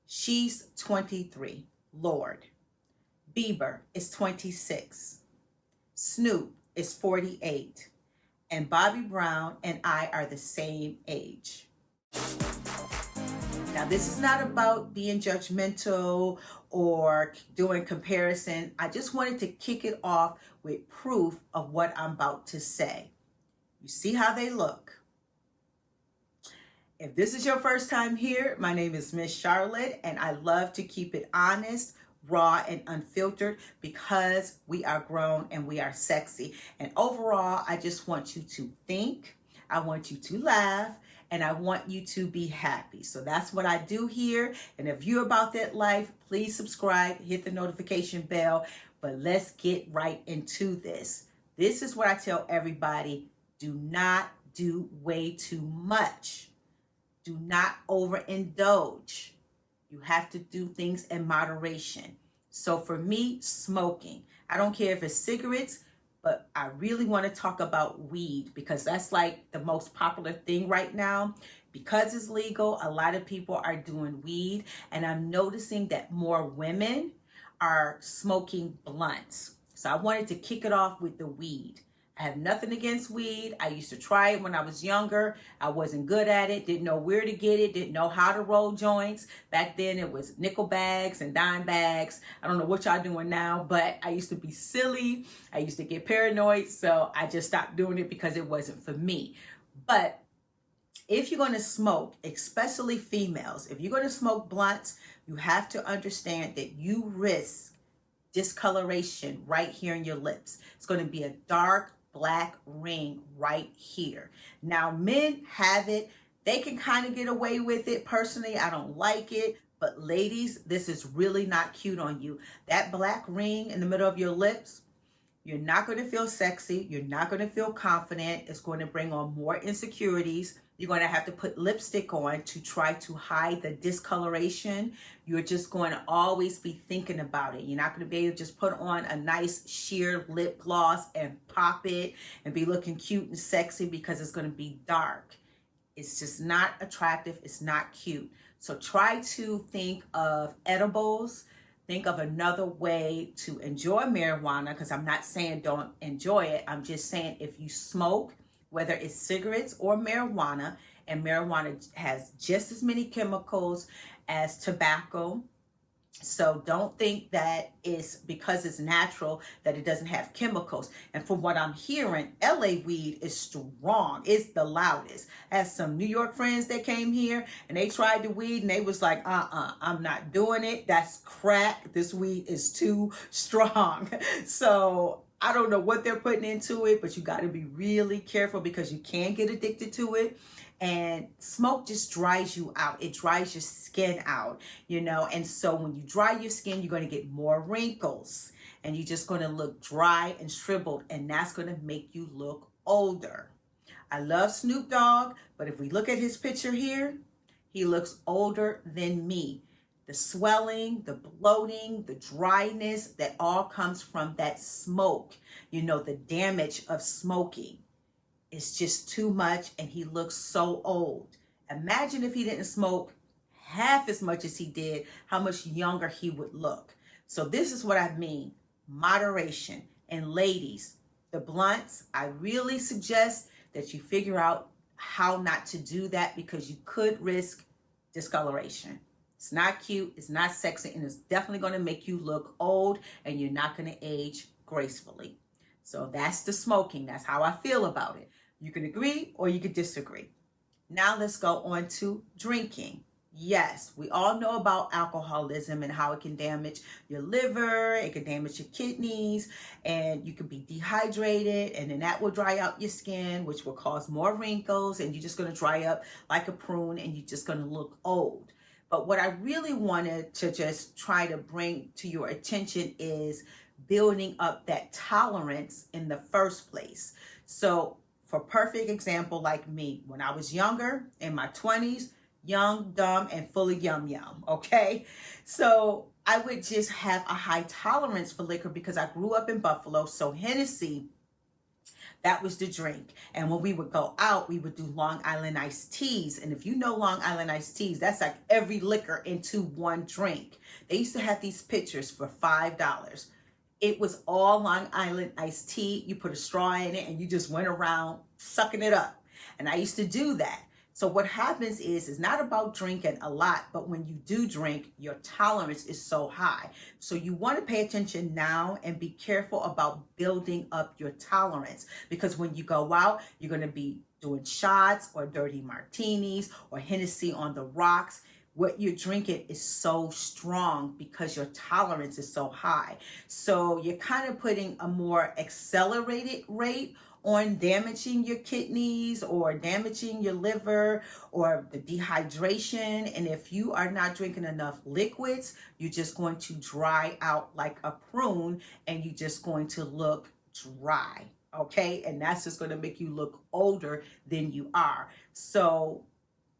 She's 23, LORDE. BIEBER is 26. SNOOP is 48. And Bobby Brown and I are the same age. Now, this is not about being judgmental or doing comparison. I just wanted to kick it off with proof of what I'm about to say. You see how they look. If this is your first time here, my name is Miss Charlotte, and I love to keep it honest, raw, and unfiltered because we are grown and we are sexy. And overall, I just want you to think, I want you to laugh, and I want you to be happy. So that's what I do here. And if you're about that life, please subscribe, hit the notification bell. But let's get right into this. This is what I tell everybody. Do not do way too much. Do not overindulge. You have to do things in moderation. So for me, smoking. I don't care if it's cigarettes, but I really want to talk about weed because that's like the most popular thing right now. Because it's legal, a lot of people are doing weed, and I'm noticing that more women are smoking blunts. So I wanted to kick it off with the weed. I have nothing against weed. I used to try it when I was younger. I wasn't good at it, didn't know where to get it, didn't know how to roll joints. Back then it was nickel bags and dime bags. I don't know what y'all doing now, but I used to be silly. I used to get paranoid, so I just stopped doing it because it wasn't for me. But if you're going to smoke, especially females, if you're going to smoke blunts, you have to understand that you risk discoloration right here in your lips. It's going to be a dark black ring right here. Now, men have it. They can kind of get away with it. Personally, I don't like it. But ladies, this is really not cute on you. That black ring in the middle of your lips, you're not going to feel sexy. You're not going to feel confident. It's going to bring on more insecurities. You're going to have to put lipstick on to try to hide the discoloration. You're just going to always be thinking about it. You're not going to be able to just put on a nice sheer lip gloss and pop it and be looking cute and sexy because it's going to be dark. It's just not attractive. It's not cute. So try to think of edibles. Think of another way to enjoy marijuana, because I'm not saying don't enjoy it. I'm just saying if you smoke, whether it's cigarettes or marijuana, and marijuana has just as many chemicals as tobacco. So don't think that it's because it's natural that it doesn't have chemicals. And from what I'm hearing, LA weed is strong. It's the loudest. I had some New York friends that came here and they tried the weed and they was like, I'm not doing it. That's crack. This weed is too strong. So I don't know what they're putting into it, but you got to be really careful because you can get addicted to it. And smoke just dries you out. It dries your skin out, you know. And so when you dry your skin, you're going to get more wrinkles and you're just going to look dry and shriveled. And that's going to make you look older. I love Snoop Dogg, but if we look at his picture here, he looks older than me. The swelling, the bloating, the dryness, that all comes from that smoke. You know, the damage of smoking. It's just too much, and he looks so old. Imagine if he didn't smoke half as much as he did, how much younger he would look. So this is what I mean, moderation. And ladies, the blunts, I really suggest that you figure out how not to do that because you could risk discoloration. It's not cute, it's not sexy, and it's definitely going to make you look old, and you're not going to age gracefully. So that's the smoking. That's how I feel about it. You can agree or you can disagree. Now let's go on to drinking. Yes, we all know about alcoholism and how it can damage your liver, it can damage your kidneys, and you can be dehydrated, and then that will dry out your skin, which will cause more wrinkles, and you're just going to dry up like a prune, and you're just going to look old. But what I really wanted to just try to bring to your attention is building up that tolerance in the first place. So for perfect example, like me, when I was younger, in my 20s, young, dumb, and full of yum yum, okay? So I would just have a high tolerance for liquor because I grew up in Buffalo. So Hennessy, That was the drink. And when we would go out, we would do Long Island iced teas. And if you know Long Island iced teas, that's like every liquor into one drink. They used to have these pitchers for $5. It was all Long Island iced tea. You put a straw in it and you just went around sucking it up. And I used to do that. So what happens is, it's not about drinking a lot, but when you do drink, your tolerance is so high. So you want to pay attention now and be careful about building up your tolerance, because when you go out, you're going to be doing shots or dirty martinis or Hennessy on the rocks. What you're drinking is so strong because your tolerance is so high. So you're kind of putting a more accelerated rate on damaging your kidneys or damaging your liver or the dehydration. And if you are not drinking enough liquids, you're just going to dry out like a prune and you're just going to look dry. Okay. And that's just going to make you look older than you are. So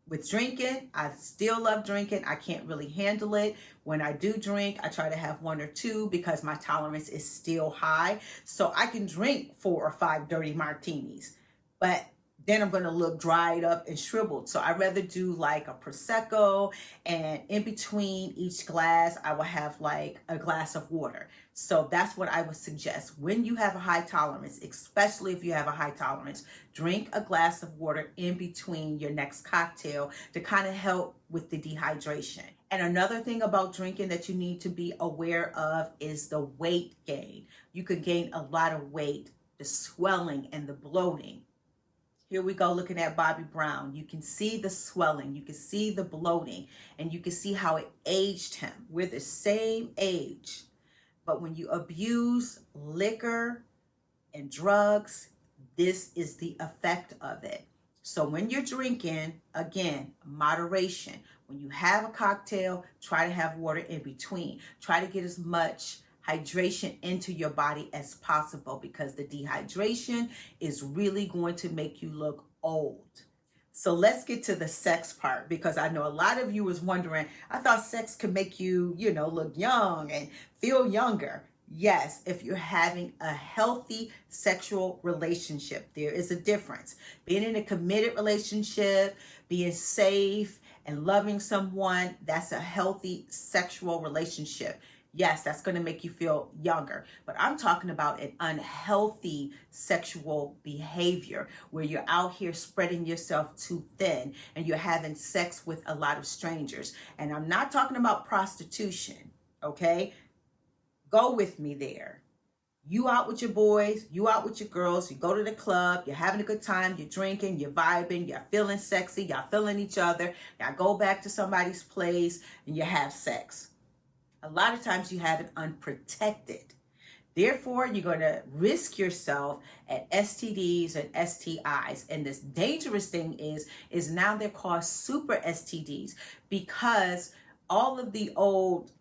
with drinking, I still love drinking. I can't really handle it. When I do drink, I try to have 1 or 2 because my tolerance is still high. So I can drink 4 or 5 dirty martinis, but then I'm going to look dried up and shriveled. So I'd rather do like a Prosecco, and in between each glass, I will have like a glass of water. So that's what I would suggest. When you have a high tolerance, especially if you have a high tolerance, drink a glass of water in between your next cocktail to kind of help with the dehydration. And another thing about drinking that you need to be aware of is the weight gain. You could gain a lot of weight, the swelling and the bloating. Here we go, looking at Bobby Brown. You can see the swelling, you can see the bloating, and you can see how it aged him. We're the same age. But when you abuse liquor and drugs, this is the effect of it. So when you're drinking, again, moderation. When you have a cocktail, try to have water in between. Try to get as much hydration into your body as possible, because the dehydration is really going to make you look old. So let's get to the sex part, because I know a lot of you was wondering, I thought sex could make you, look young and feel younger. Yes, if you're having a healthy sexual relationship, there is a difference. Being in a committed relationship, being safe and loving someone, that's a healthy sexual relationship. Yes, that's going to make you feel younger, but I'm talking about an unhealthy sexual behavior where you're out here spreading yourself too thin and you're having sex with a lot of strangers. And I'm not talking about prostitution, okay? Go with me there. You out with your boys, you out with your girls, you go to the club, you're having a good time, you're drinking, you're vibing, you're feeling sexy, y'all feeling each other, y'all go back to somebody's place and you have sex. A lot of times you have it unprotected. Therefore, you're going to risk yourself at STDs and STIs. And this dangerous thing is now they're called super STDs, because all of the old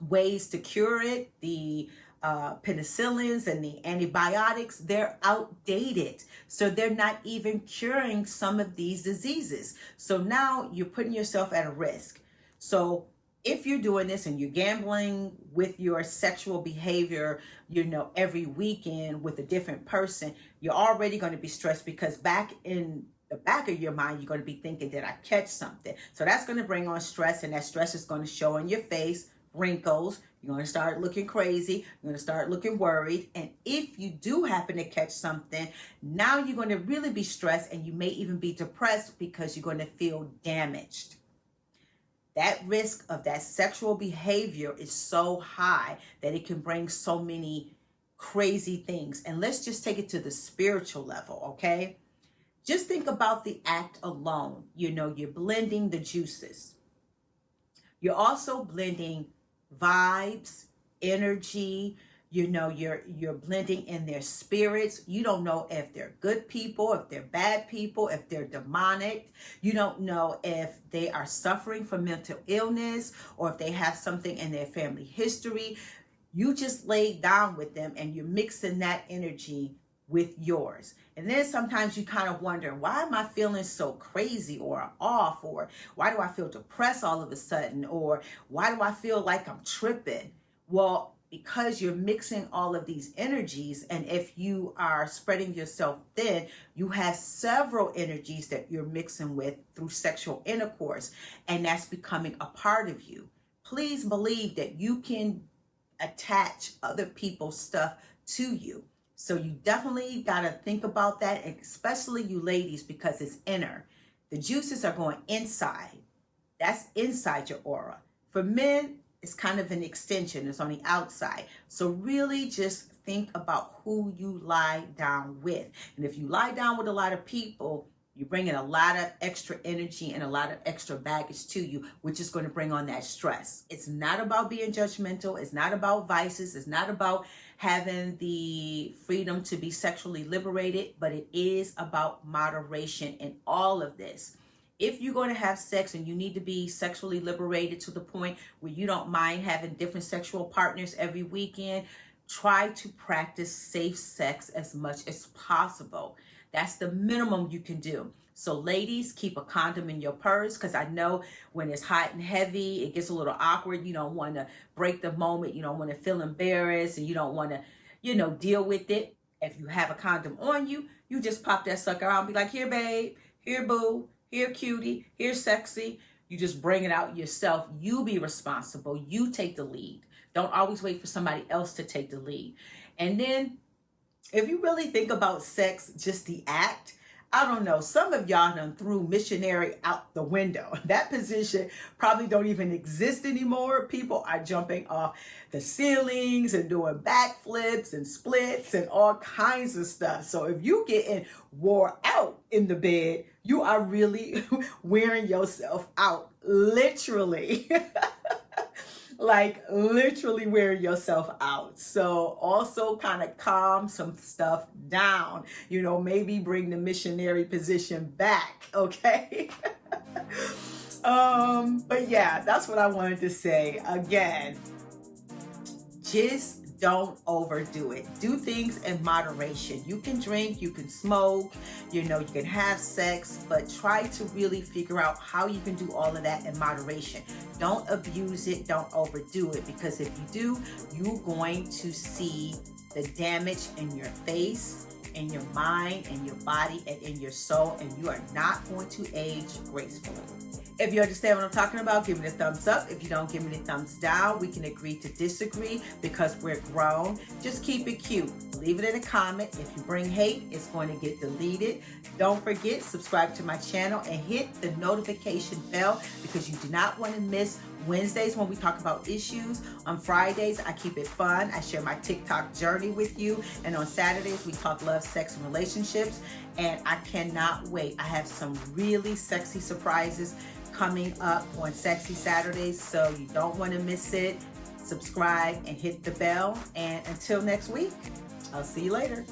ways to cure it, the penicillins and the antibiotics, they're outdated. So they're not even curing some of these diseases. So now you're putting yourself at a risk. So if you're doing this and you're gambling with your sexual behavior, every weekend with a different person, you're already going to be stressed, because back in the back of your mind, you're going to be thinking, did I catch something? So that's going to bring on stress, and that stress is going to show in your face, wrinkles. You're going to start looking crazy. You're going to start looking worried. And if you do happen to catch something, now you're going to really be stressed, and you may even be depressed because you're going to feel damaged. That risk of that sexual behavior is so high that it can bring so many crazy things. And let's just take it to the spiritual level, okay? Just think about the act alone. You're blending the juices. You're also blending vibes, energy. You're blending in their spirits. You don't know if they're good people, if they're bad people, if they're demonic. You don't know if they are suffering from mental illness or if they have something in their family history. You just lay down with them and you're mixing that energy with yours. And then sometimes you kind of wonder, why am I feeling so crazy or off? Or why do I feel depressed all of a sudden? Or why do I feel like I'm tripping? Well, because you're mixing all of these energies, and if you are spreading yourself thin, you have several energies that you're mixing with through sexual intercourse, and that's becoming a part of you. Please believe that you can attach other people's stuff to you. So you definitely got to think about that, and especially you ladies, because it's inner. The juices are going inside. That's inside your aura. For men, it's kind of an extension. It's on the outside. So really just think about who you lie down with. And if you lie down with a lot of people, you bring in a lot of extra energy and a lot of extra baggage to you, which is going to bring on that stress. It's not about being judgmental. It's not about vices. It's not about having the freedom to be sexually liberated, but it is about moderation in all of this. If you're going to have sex and you need to be sexually liberated to the point where you don't mind having different sexual partners every weekend, try to practice safe sex as much as possible. That's the minimum you can do. So ladies, keep a condom in your purse, because I know when it's hot and heavy, it gets a little awkward. You don't want to break the moment. You don't want to feel embarrassed, and you don't want to, deal with it. If you have a condom on you, you just pop that sucker out and be like, here, babe, here, boo, here, cutie, here, sexy. You just bring it out yourself. You be responsible. You take the lead. Don't always wait for somebody else to take the lead. And then if you really think about sex, just the act, I don't know, some of y'all done threw missionary out the window. That position probably don't even exist anymore. People are jumping off the ceilings and doing backflips and splits and all kinds of stuff. So if you getting wore out in the bed, you are really wearing yourself out, literally. Like literally wearing yourself out. So also kind of calm some stuff down, maybe bring the missionary position back, okay? But yeah, that's what I wanted to say. Again, just don't overdo it. Do things in moderation. You can drink, you can smoke, you can have sex, but try to really figure out how you can do all of that in moderation. Don't abuse it, don't overdo it, because if you do, you're going to see the damage in your face, in your mind, in your body, and in your soul, and you are not going to age gracefully. If you understand what I'm talking about, give me the thumbs up. If you don't, give me the thumbs down. We can agree to disagree because we're grown. Just keep it cute. Leave it in a comment. If you bring hate, it's going to get deleted. Don't forget, subscribe to my channel and hit the notification bell, because you do not want to miss Wednesdays when we talk about issues. On Fridays, I keep it fun. I share my TikTok journey with you. And on Saturdays, we talk love, sex, and relationships. And I cannot wait. I have some really sexy surprises coming up on Sexy Saturdays, so you don't want to miss it. Subscribe and hit the bell. And until next week, I'll see you later.